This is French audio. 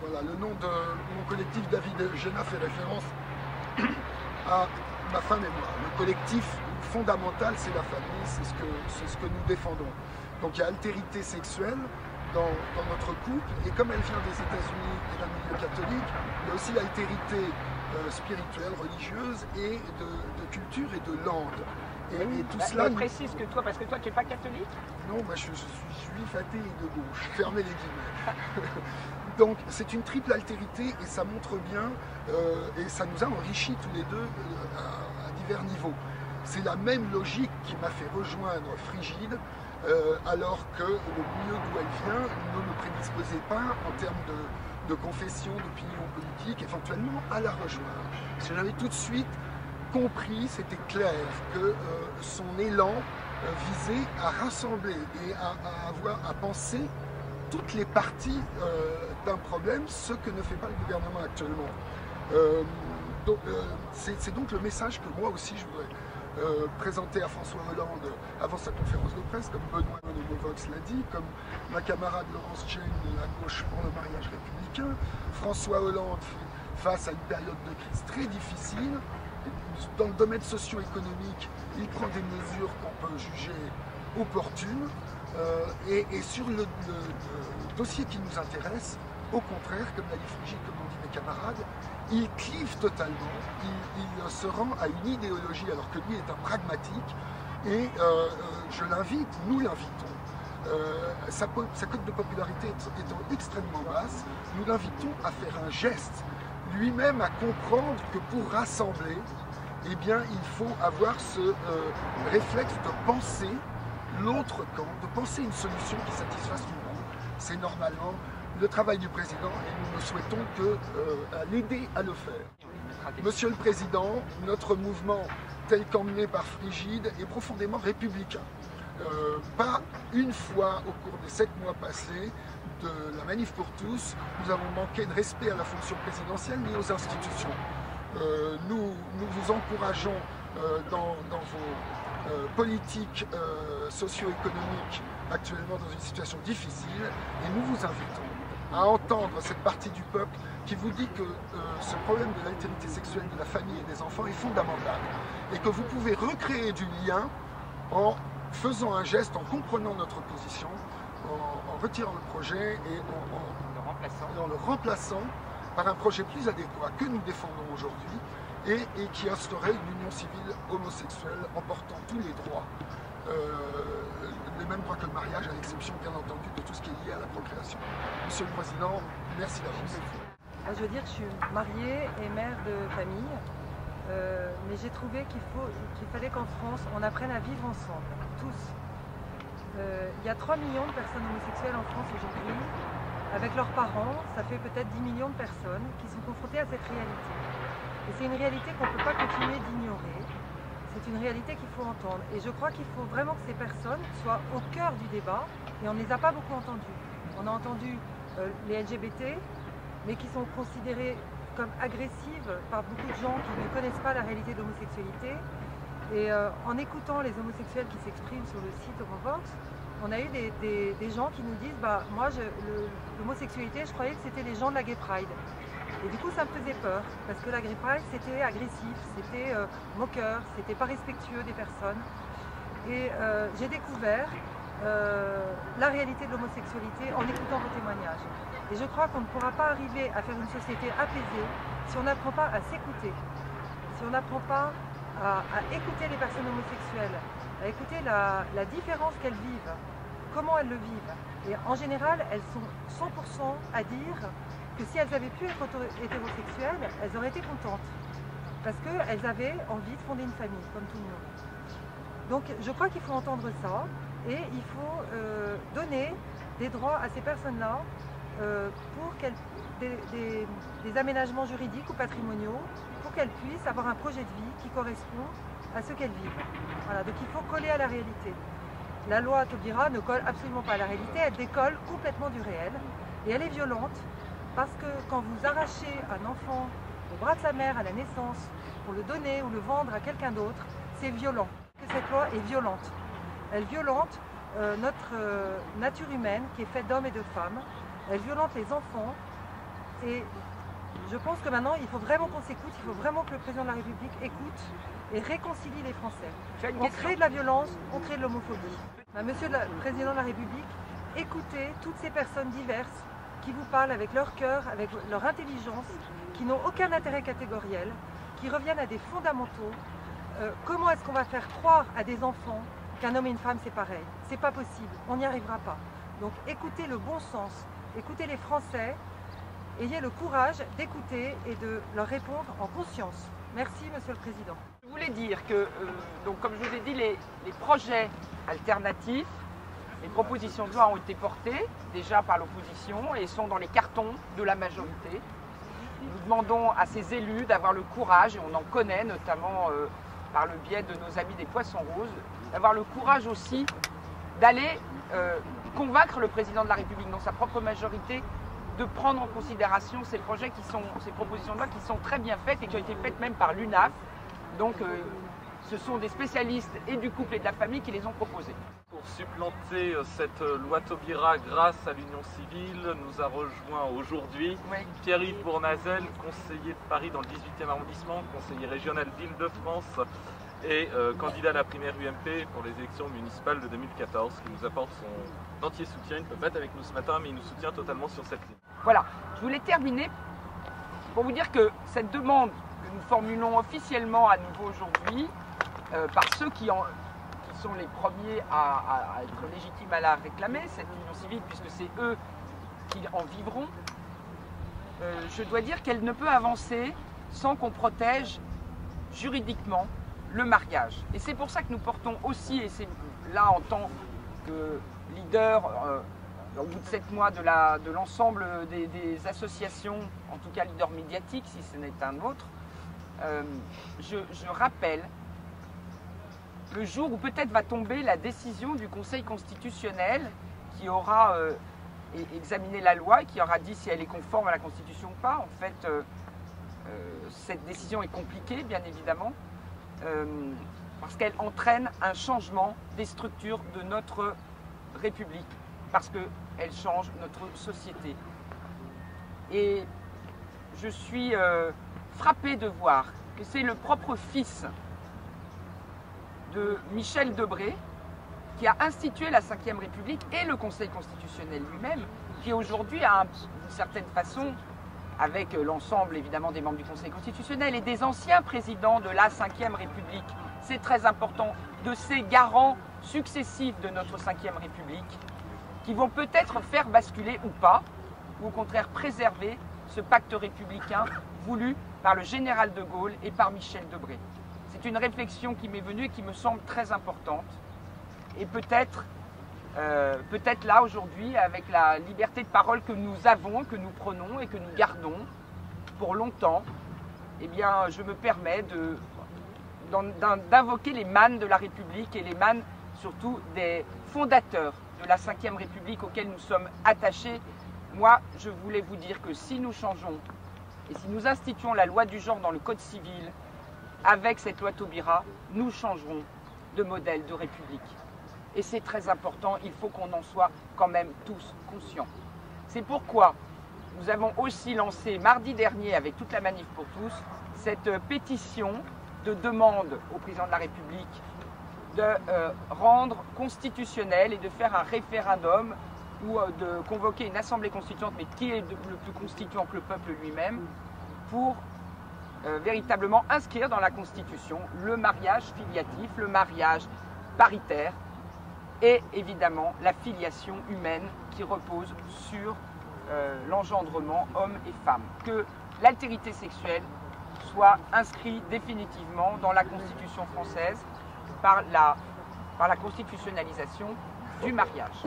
Voilà, le nom de mon collectif David et Eugéna fait référence à ma femme et moi. Le collectif fondamental, c'est la famille, c'est ce que nous défendons. Donc il y a altérité sexuelle dans notre couple, et comme elle vient des États-Unis et d'un milieu catholique, il y a aussi l'altérité spirituelle, religieuse, et de culture et de langue. Et tout cela. Précise que toi, parce que toi tu n'es pas catholique? Non, moi je suis juif, athée et de gauche, fermez les guillemets. Donc c'est une triple altérité, et ça montre bien, et ça nous a enrichis tous les deux à divers niveaux. C'est la même logique qui m'a fait rejoindre Frigide, alors que le milieu d'où elle vient ne me prédisposait pas en termes de confession, d'opinion politique, éventuellement à la rejoindre. Parce que j'avais tout de suite compris, c'était clair, que son élan visait à rassembler et à penser toutes les parties d'un problème, ce que ne fait pas le gouvernement actuellement. C'est donc le message que moi aussi je voudrais présenté à François Hollande avant sa conférence de presse, comme Benoît Homovox l'a dit, comme ma camarade Laurence Jane de la gauche pour le mariage républicain. François Hollande face à une période de crise très difficile. Dans le domaine socio-économique, il prend des mesures qu'on peut juger opportunes. Et sur le dossier qui nous intéresse, au contraire, comme l'a dit Frigide, comme l'ont dit mes camarades, il clive totalement, il se rend à une idéologie alors que lui est un pragmatique, et je l'invite, nous l'invitons. Sa cote de popularité étant extrêmement basse, nous l'invitons à faire un geste, lui-même à comprendre que pour rassembler, eh bien, il faut avoir ce réflexe de penser l'autre camp, de penser une solution qui satisfasse tout le monde. C'est normalement le travail du président, et nous ne souhaitons que l'aider à le faire. Monsieur le Président, notre mouvement, tel qu'emmené par Frigide, est profondément républicain. Pas une fois au cours des 7 mois passés de la Manif pour tous, nous avons manqué de respect à la fonction présidentielle ni aux institutions. Nous vous encourageons dans vos politiques socio-économiques actuellement dans une situation difficile, et nous vous invitons à entendre cette partie du peuple qui vous dit que ce problème de l'altérité sexuelle de la famille et des enfants est fondamental, et que vous pouvez recréer du lien en faisant un geste, en comprenant notre position, en retirant le projet et en le remplaçant par un projet plus adéquat que nous défendons aujourd'hui, et qui instaurait une union civile homosexuelle en portant tous les droits, les mêmes droits que le mariage, à l'exception bien entendu de tout ce qui est lié à la procréation. Monsieur le Président, merci d'avance. Je veux dire, je suis mariée et mère de famille, mais j'ai trouvé qu'il fallait qu'en France, on apprenne à vivre ensemble, tous. Il y a 3 millions de personnes homosexuelles en France aujourd'hui. Avec leurs parents, ça fait peut-être 10 millions de personnes qui sont confrontées à cette réalité. Et c'est une réalité qu'on ne peut pas continuer d'ignorer. C'est une réalité qu'il faut entendre. Et je crois qu'il faut vraiment que ces personnes soient au cœur du débat, et on ne les a pas beaucoup entendues. On a entendu les LGBT, mais qui sont considérées comme agressives par beaucoup de gens qui ne connaissent pas la réalité de l'homosexualité. Et en écoutant les homosexuels qui s'expriment sur le site Homovox, on a eu des gens qui nous disent bah, moi, l'homosexualité, je croyais que c'était les gens de la Gay Pride. Et du coup, ça me faisait peur, parce que la Gay Pride, c'était agressif, c'était moqueur, c'était pas respectueux des personnes. Et j'ai découvert la réalité de l'homosexualité en écoutant vos témoignages. Et je crois qu'on ne pourra pas arriver à faire une société apaisée si on n'apprend pas à s'écouter, si on n'apprend pas à écouter les personnes homosexuelles, à écouter la différence qu'elles vivent, comment elles le vivent. Et en général, elles sont 100% à dire que si elles avaient pu être hétérosexuelles, elles auraient été contentes. Parce qu'elles avaient envie de fonder une famille, comme tout le monde. Donc je crois qu'il faut entendre ça, et il faut donner des droits à ces personnes-là pour des aménagements juridiques ou patrimoniaux, pour qu'elles puissent avoir un projet de vie qui correspond à ce qu'elles vivent. Voilà, donc il faut coller à la réalité. La loi Taubira ne colle absolument pas à la réalité, elle décolle complètement du réel, et elle est violente, parce que quand vous arrachez un enfant au bras de sa mère à la naissance pour le donner ou le vendre à quelqu'un d'autre, c'est violent. Cette loi est violente. Elle violente notre nature humaine qui est faite d'hommes et de femmes. Elle violente les enfants Et je pense que maintenant, il faut vraiment qu'on s'écoute, il faut vraiment que le président de la République écoute et réconcilie les Français. On crée de la violence, on crée de l'homophobie. Monsieur le Président de la République, écoutez toutes ces personnes diverses qui vous parlent avec leur cœur, avec leur intelligence, qui n'ont aucun intérêt catégoriel, qui reviennent à des fondamentaux. Comment est-ce qu'on va faire croire à des enfants qu'un homme et une femme c'est pareil? C'est pas possible, on n'y arrivera pas. Donc écoutez le bon sens, écoutez les Français, ayez le courage d'écouter et de leur répondre en conscience. Merci Monsieur le Président. Je voulais dire que, donc, comme je vous ai dit, les projets alternatifs, les propositions de loi ont été portées déjà par l'opposition et sont dans les cartons de la majorité. Nous demandons à ces élus d'avoir le courage, et on en connaît notamment par le biais de nos amis des Poissons Roses, d'avoir le courage aussi d'aller convaincre le président de la République dans sa propre majorité de prendre en considération ces projets ces propositions de loi qui sont très bien faites et qui ont été faites même par l'UNAF. Donc ce sont des spécialistes et du couple et de la famille qui les ont proposées. Pour supplanter cette loi Taubira grâce à l'Union civile, nous a rejoint aujourd'hui Pierre-Yves Bournazel, conseiller de Paris dans le 18e arrondissement, conseiller régional d'Île-de-France et candidat à la primaire UMP pour les élections municipales de 2014, qui nous apporte son entier soutien. Il ne peut pas être avec nous ce matin, mais il nous soutient totalement sur cette ligne. Voilà, je voulais terminer pour vous dire que cette demande que nous formulons officiellement à nouveau aujourd'hui, par ceux qui sont les premiers à être légitimes à la réclamer, cette union civile, puisque c'est eux qui en vivront, je dois dire qu'elle ne peut avancer sans qu'on protège juridiquement le mariage. Et c'est pour ça que nous portons aussi, et c'est là en tant que leader, au bout de 7 mois de l'ensemble des associations, en tout cas leader médiatique, si ce n'est un autre, je rappelle le jour où peut-être va tomber la décision du Conseil constitutionnel qui aura examiné la loi et qui aura dit si elle est conforme à la Constitution ou pas. En fait, cette décision est compliquée, bien évidemment, parce qu'elle entraîne un changement des structures de notre République, parce qu'elle change notre société. Et je suis frappée de voir que c'est le propre fils de Michel Debré qui a institué la Ve République et le Conseil constitutionnel lui-même, qui aujourd'hui a d'une certaine façon, avec l'ensemble évidemment des membres du Conseil constitutionnel et des anciens présidents de la Ve République, c'est très important, de ces garants successifs de notre Ve République, qui vont peut-être faire basculer ou pas, ou au contraire préserver ce pacte républicain voulu par le général de Gaulle et par Michel Debré. C'est une réflexion qui m'est venue et qui me semble très importante. Et peut-être là aujourd'hui, avec la liberté de parole que nous avons, que nous prenons et que nous gardons pour longtemps, eh bien, je me permets d'invoquer les mânes de la République et les mânes surtout des fondateurs de la Ve République auxquels nous sommes attachés. Moi, je voulais vous dire que si nous changeons et si nous instituons la loi du genre dans le Code civil, avec cette loi Taubira, nous changerons de modèle de République. Et c'est très important, il faut qu'on en soit quand même tous conscients. C'est pourquoi nous avons aussi lancé mardi dernier, avec toute la Manif pour tous, cette pétition de demande au président de la République de rendre constitutionnel et de faire un référendum ou de convoquer une assemblée constituante, mais qui est le plus constituant que le peuple lui-même, pour véritablement inscrire dans la Constitution le mariage filiatif, le mariage paritaire et évidemment la filiation humaine qui repose sur l'engendrement homme et femme. Que l'altérité sexuelle soit inscrite définitivement dans la Constitution française par la constitutionnalisation du mariage.